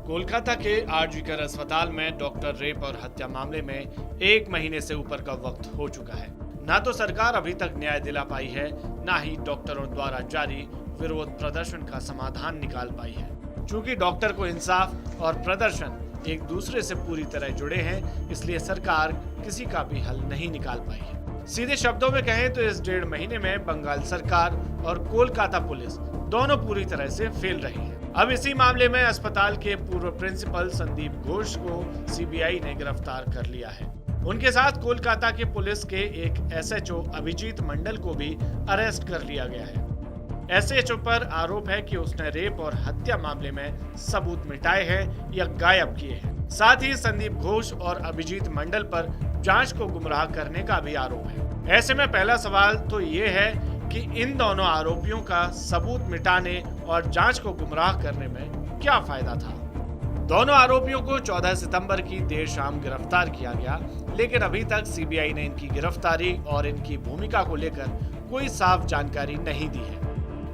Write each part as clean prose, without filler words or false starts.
कोलकाता के आरजीकर अस्पताल में डॉक्टर रेप और हत्या मामले में 1 महीने से ऊपर का वक्त हो चुका है। ना तो सरकार अभी तक न्याय दिला पाई है, ना ही डॉक्टरों द्वारा जारी विरोध प्रदर्शन का समाधान निकाल पाई है। चूंकि डॉक्टर को इंसाफ और प्रदर्शन एक दूसरे से पूरी तरह जुड़े हैं, इसलिए सरकार किसी का भी हल नहीं निकाल पाई है। सीधे शब्दों में कहें तो इस 1.5 महीने में बंगाल सरकार और कोलकाता पुलिस दोनों पूरी तरह से फेल रही है। अब इसी मामले में अस्पताल के पूर्व प्रिंसिपल संदीप घोष को सीबीआई ने गिरफ्तार कर लिया है। उनके साथ कोलकाता के पुलिस के एक एसएचओ अभिजीत मंडल को भी अरेस्ट कर लिया गया है। एसएचओ पर आरोप है कि उसने रेप और हत्या मामले में सबूत मिटाए हैं या गायब किए हैं। साथ ही संदीप घोष और अभिजीत मंडल पर जांच को गुमराह करने का भी आरोप है। ऐसे में पहला सवाल तो ये है कि इन दोनों आरोपियों का सबूत मिटाने और जांच को गुमराह करने में क्या फायदा था। दोनों आरोपियों को 14 सितंबर की देर शाम गिरफ्तार किया गया, लेकिन अभी तक सीबीआई ने इनकी गिरफ्तारी और इनकी भूमिका को लेकर कोई साफ जानकारी नहीं दी है।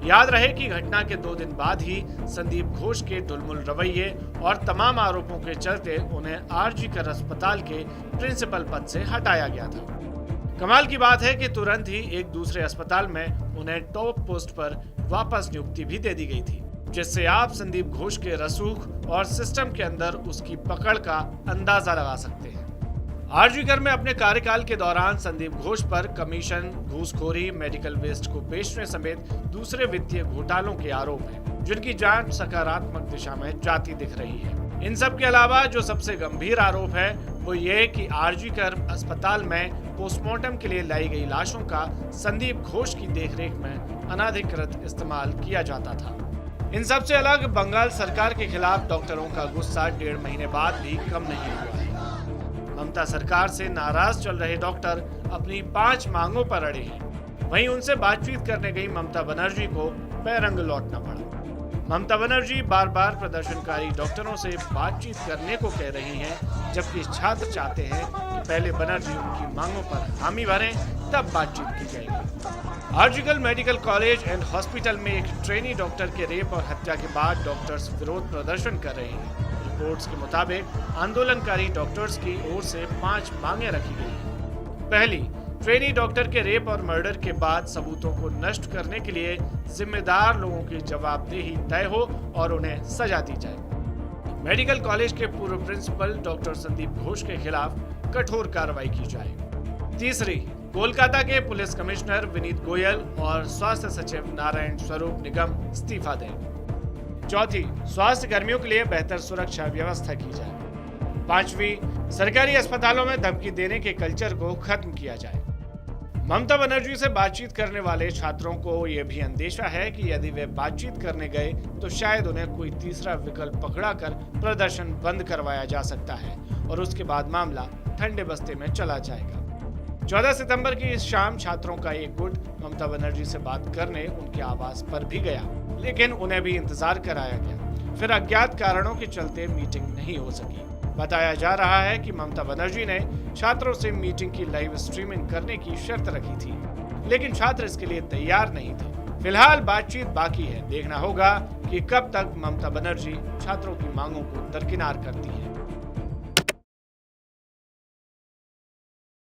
याद रहे कि घटना के 2 दिन बाद ही संदीप घोष के ढुलमुल रवैये और तमाम आरोपों के चलते उन्हें आरजीकर अस्पताल के प्रिंसिपल पद से हटाया गया था। कमाल की बात है कि तुरंत ही एक दूसरे अस्पताल में उन्हें टॉप पोस्ट पर वापस नियुक्ति भी दे दी गई थी, जिससे आप संदीप घोष के रसूख और सिस्टम के अंदर उसकी पकड़ का अंदाजा लगा सकते हैं। आरजीकर में अपने कार्यकाल के दौरान संदीप घोष पर कमीशन, घूसखोरी, मेडिकल वेस्ट को बेचने समेत दूसरे वित्तीय घोटालों के आरोप हैं, जिनकी जांच सकारात्मक दिशा में जाती दिख रही है। इन सब के अलावा जो सबसे गंभीर आरोप है वो ये कि आरजीकर अस्पताल में पोस्टमार्टम के लिए लाई गई लाशों का संदीप घोष की देखरेख में अनाधिकृत इस्तेमाल किया जाता था। इन सब से अलग बंगाल सरकार के खिलाफ डॉक्टरों का गुस्सा 1.5 महीने बाद भी कम नहीं हुआ है। ममता सरकार से नाराज चल रहे डॉक्टर अपनी 5 मांगों पर अड़े हैं। वहीं उनसे बातचीत करने गई ममता बनर्जी को बेरंग लौटना पड़ा। ममता बनर्जी बार बार प्रदर्शनकारी डॉक्टरों से बातचीत करने को कह रही हैं, जबकि छात्र चाहते हैं कि पहले बनर्जी उनकी मांगों पर हामी भरें, तब बातचीत की जाएगी। RG Kar medical college and hospital में एक ट्रेनी डॉक्टर के रेप और हत्या के बाद डॉक्टर्स विरोध प्रदर्शन कर रहे हैं। रिपोर्ट्स के मुताबिक आंदोलनकारी डॉक्टर्स की ओर से 5 मांगे रखी गई हैं। पहली, ट्रेनी डॉक्टर के रेप और मर्डर के बाद सबूतों को नष्ट करने के लिए जिम्मेदार लोगों की जवाबदेही तय हो और उन्हें सजा दी जाए। मेडिकल कॉलेज के पूर्व प्रिंसिपल डॉक्टर संदीप घोष के खिलाफ कठोर कार्रवाई की जाए। तीसरी, कोलकाता के पुलिस कमिश्नर विनीत गोयल और स्वास्थ्य सचिव नारायण स्वरूप निगम इस्तीफा दें। चौथी, स्वास्थ्य कर्मियों के लिए बेहतर सुरक्षा व्यवस्था की जाए। 5वीं, सरकारी अस्पतालों में धमकी देने के कल्चर को खत्म किया जाए। ममता बनर्जी से बातचीत करने वाले छात्रों को यह भी अंदेशा है कि यदि वे बातचीत करने गए तो शायद उन्हें कोई तीसरा विकल्प पकड़ाकर प्रदर्शन बंद करवाया जा सकता है और उसके बाद मामला ठंडे बस्ते में चला जाएगा। 14 सितंबर की इस शाम छात्रों का एक गुट ममता बनर्जी से बात करने उनके आवास पर भी गया, लेकिन उन्हें भी इंतजार कराया गया। फिर अज्ञात कारणों के चलते मीटिंग नहीं हो सकी। बताया जा रहा है कि ममता बनर्जी ने छात्रों से मीटिंग की लाइव स्ट्रीमिंग करने की शर्त रखी थी, लेकिन छात्र इसके लिए तैयार नहीं थे। फिलहाल बातचीत बाकी है, देखना होगा कि कब तक ममता बनर्जी छात्रों की मांगों को दरकिनार करती है।